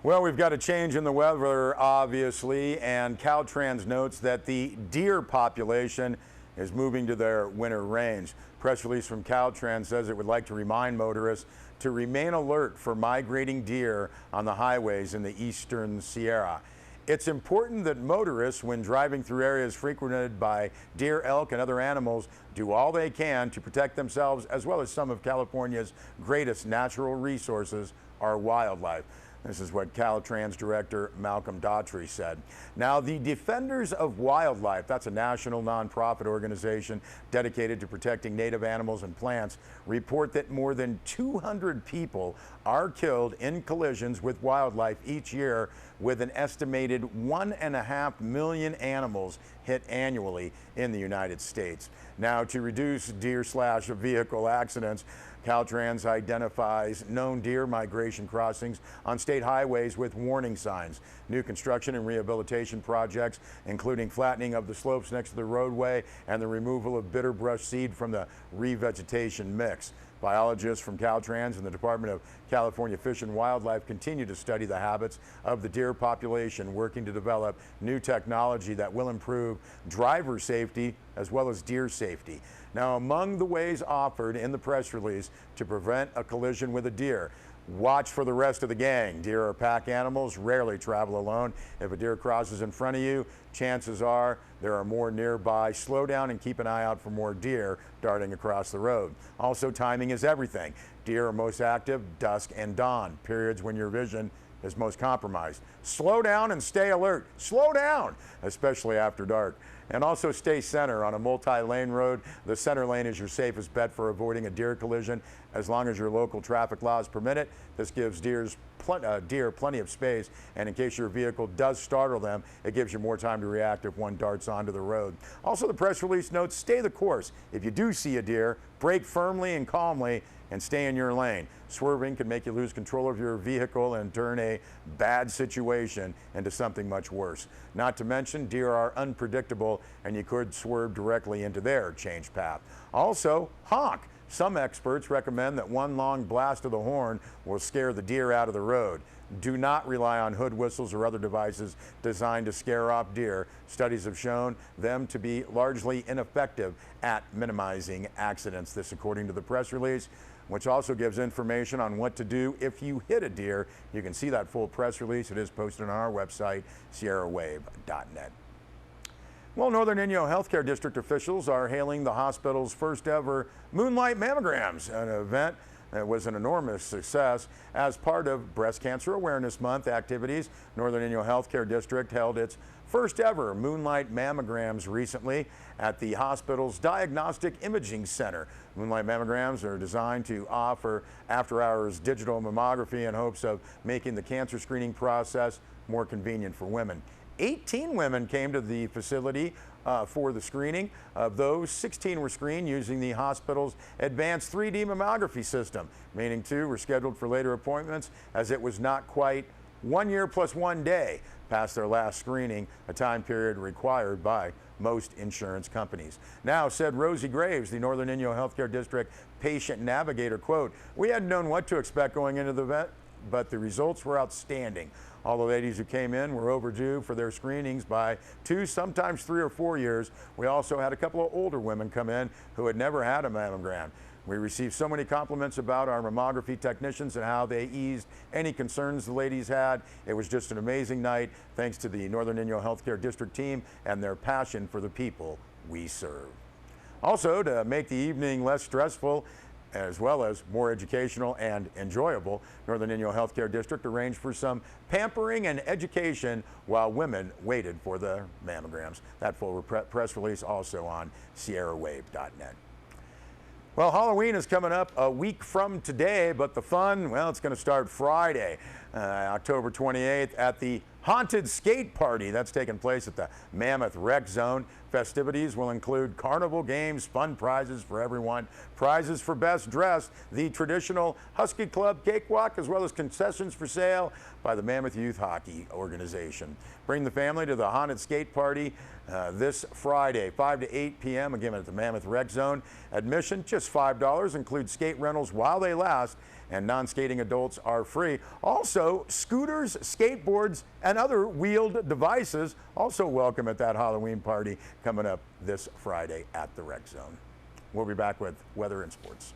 Well, we've got a change in the weather, obviously, and Caltrans notes that the deer population is moving to their winter range. Press release from Caltrans says it would like to remind motorists to remain alert for migrating deer on the highways in the eastern Sierra. It's important that motorists, when driving through areas frequented by deer, elk, and other animals, do all they can to protect themselves as well as some of California's greatest natural resources, our wildlife. This is what Caltrans Director Malcolm Daughtry said. Now, the Defenders of Wildlife, that's a national nonprofit organization dedicated to protecting native animals and plants, report that more than 200 people are killed in collisions with wildlife each year, with an estimated 1.5 million animals hit annually in the United States. Now, to reduce deer/vehicle accidents, Caltrans identifies known deer migration crossings on state highways with warning signs. New construction and rehabilitation projects, including flattening of the slopes next to the roadway and the removal of bitter brush seed from the revegetation mix. Biologists from Caltrans and the Department of California Fish and Wildlife continue to study the habits of the deer population, working to develop new technology that will improve driver safety as well as deer safety. Now, among the ways offered in the press release to prevent a collision with a deer: watch for the rest of the gang. Deer are pack animals, rarely travel alone. If a deer crosses in front of you, chances are there are more nearby. Slow down and keep an eye out for more deer darting across the road. Also, timing is everything. Deer are most active dusk and dawn, periods when your vision is most compromised. Slow down and stay alert. Slow down, especially after dark. And also stay center on a multi-lane road. The center lane is your safest bet for avoiding a deer collision, as long as your local traffic laws permit it. This gives deer plenty of space, and in case your vehicle does startle them, it gives you more time to react if one darts onto the road. Also, the press release notes, stay the course. If you do see a deer, brake firmly and calmly and stay in your lane. Swerving can make you lose control of your vehicle and turn a bad situation into something much worse. Not to mention, deer are unpredictable and you could swerve directly into their changed path. Also, honk. Some experts recommend that one long blast of the horn will scare the deer out of the road. Do not rely on hood whistles or other devices designed to scare off deer. Studies have shown them to be largely ineffective at minimizing accidents. This according to the press release, which also gives information on what to do if you hit a deer. You can see that full press release. It is posted on our website, sierrawave.net. Well, Northern Inyo Healthcare District officials are hailing the hospital's first ever Moonlight Mammograms, an event that was an enormous success. As part of Breast Cancer Awareness Month activities, Northern Inyo Healthcare District held its first ever Moonlight Mammograms recently at the hospital's Diagnostic Imaging Center. Moonlight Mammograms are designed to offer after-hours digital mammography in hopes of making the cancer screening process more convenient for women. 18 women came to the facility for the screening. Of those, 16 were screened using the hospital's advanced 3D mammography system. Remaining 2 were scheduled for later appointments, as it was not quite 1 year plus 1 day past their last screening, a time period required by most insurance companies. Now, said Rosie Graves, the Northern Inyo Healthcare District patient navigator, quote, "We hadn't known what to expect going into the event, but the results were outstanding. All the ladies who came in were overdue for their screenings by 2, sometimes 3 or 4 years. We also had a couple of older women come in who had never had a mammogram. We received so many compliments about our mammography technicians and how they eased any concerns the ladies had. It was just an amazing night, thanks to the Northern Inyo Healthcare District team and their passion for the people we serve." Also, to make the evening less stressful, as well as more educational and enjoyable, Northern Inyo Healthcare District arranged for some pampering and education while women waited for the mammograms. That full press release also on sierrawave.net. Well, Halloween is coming up a week from today, but the fun, well, it's going to start Friday, October 28th at the Haunted Skate Party. That's taking place at the Mammoth Rec Zone. Festivities will include carnival games, fun prizes for everyone, prizes for best dressed, the traditional Husky Club cakewalk, as well as concessions for sale by the Mammoth Youth Hockey Organization. Bring the family to the Haunted Skate Party this Friday, 5 to 8 p.m. again at the Mammoth Rec Zone. Admission just $5, includes skate rentals while they last, and non-skating adults are free. Also, scooters, skateboards, and other wheeled devices also welcome at that Halloween party coming up this Friday at the Rec Zone. We'll be back with weather and sports.